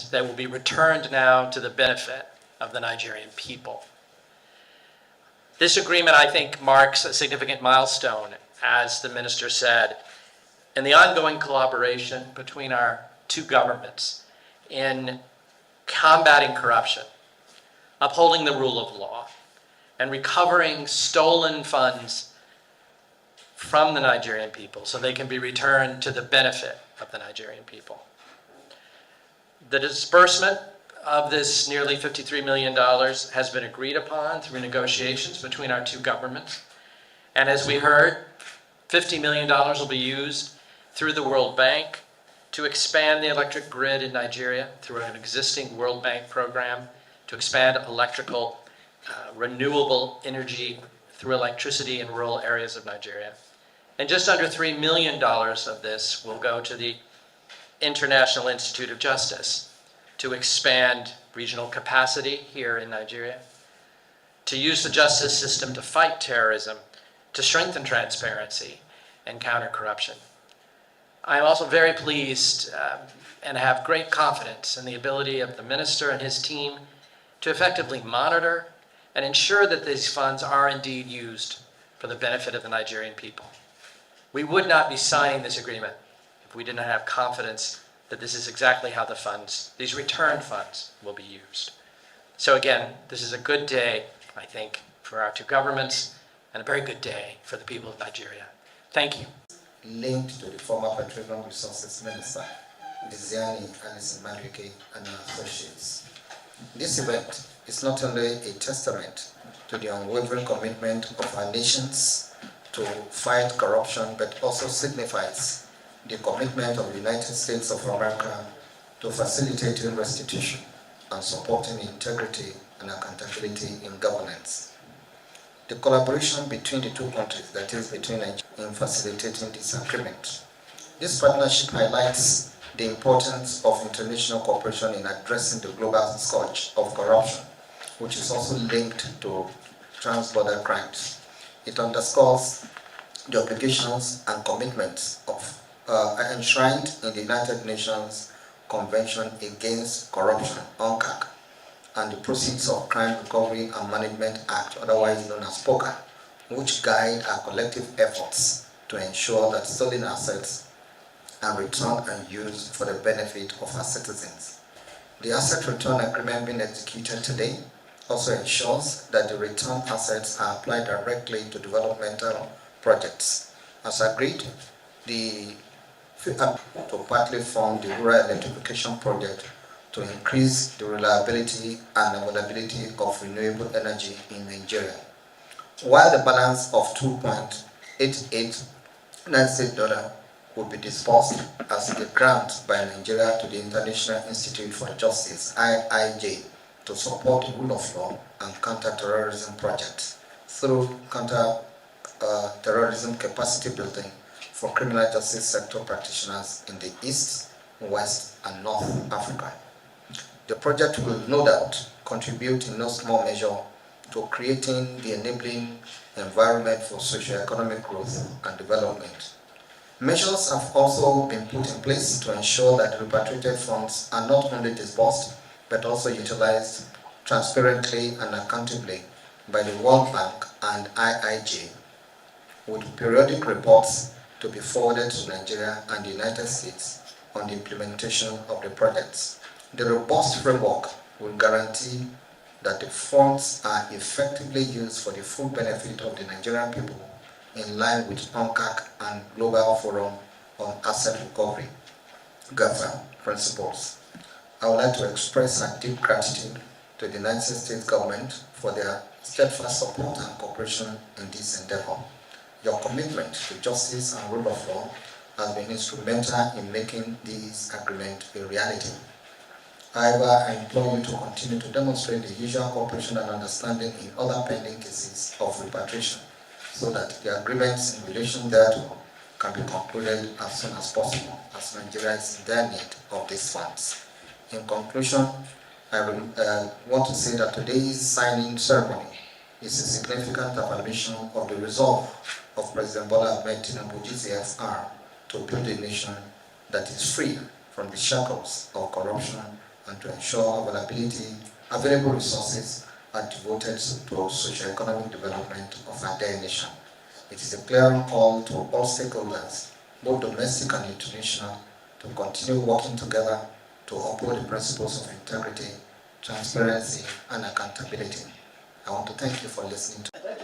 that will be returned now to the benefit of the Nigerian people. This agreement, I think, marks a significant milestone, as the minister said, in the ongoing collaboration between our two governments in combating corruption, upholding the rule of law, and recovering stolen funds from the Nigerian people so they can be returned to the benefit of the Nigerian people. The disbursement of this nearly $53 million has been agreed upon through negotiations between our two governments. And as we heard, $50 million will be used through the World Bank to expand the electric grid in Nigeria through an existing World Bank program, to expand electrical, renewable energy through electricity in rural areas of Nigeria. And just under $3 million of this will go to the International Institute of Justice to expand regional capacity here in Nigeria, to use the justice system to fight terrorism, to strengthen transparency and counter corruption. I am also very pleased and have great confidence in the ability of the minister and his team to effectively monitor and ensure that these funds are indeed used for the benefit of the Nigerian people. We would not be signing this agreement if we did not have confidence that this is exactly how the funds, these returned funds, will be used. So again, this is a good day, I think, for our two governments, and a very good day for the people of Nigeria. Thank you. Linked to the former Petroleum Resources Minister, Diezani Madueke and our associates. This event is not only a testament to the unwavering commitment of our nations to fight corruption, but also signifies the commitment of the United States of America to facilitating restitution and supporting integrity and accountability in governance. The collaboration between the two countries, that is between Nigeria, in facilitating this agreement. This partnership highlights the importance of international cooperation in addressing the global scourge of corruption, which is also linked to trans-border crimes. It underscores the obligations and commitments of enshrined in the United Nations Convention Against Corruption, UNCAC, and the Proceeds of Crime Recovery and Management Act, otherwise known as POCA, which guide our collective efforts to ensure that stolen assets are returned and used for the benefit of our citizens. The asset return agreement being executed today also ensures that the returned assets are applied directly to developmental projects. As agreed, to partly fund the rural electrification project to increase the reliability and availability of renewable energy in Nigeria. While the balance of $2.8896 will be disbursed as a grant by Nigeria to the International Institute for Justice, IIJ, to support the rule of law and counter-terrorism projects through counter-terrorism capacity building for criminal justice sector practitioners in the East, West, and North Africa. The project will no doubt contribute in no small measure to creating the enabling environment for socio-economic growth and development. Measures have also been put in place to ensure that the repatriated funds are not only disbursed, but also utilized transparently and accountably by the World Bank and IIJ, with periodic reports to be forwarded to Nigeria and the United States on the implementation of the projects. The robust framework will guarantee that the funds are effectively used for the full benefit of the Nigerian people in line with UNCAC and Global Forum on Asset Recovery, Govt principles. I would like to express our deep gratitude to the United States government for their steadfast support and cooperation in this endeavor. Your commitment to justice and rule of law has been instrumental in making this agreement a reality. However, I implore you to continue to demonstrate the usual cooperation and understanding in other pending cases of repatriation, so that the agreements in relation thereto can be concluded as soon as possible, as Nigeria is in their need of these funds. In conclusion, I want to say that today's signing ceremony is a significant affirmation of the resolve of President Bola Ahmed Tinubu GCFR to build a nation that is free from the shackles of corruption and to ensure available resources are devoted to socio-economic development of our dear nation. It is a clear call to all stakeholders, both domestic and international, to continue working together to uphold the principles of integrity, transparency, and accountability. I want to thank you for listening to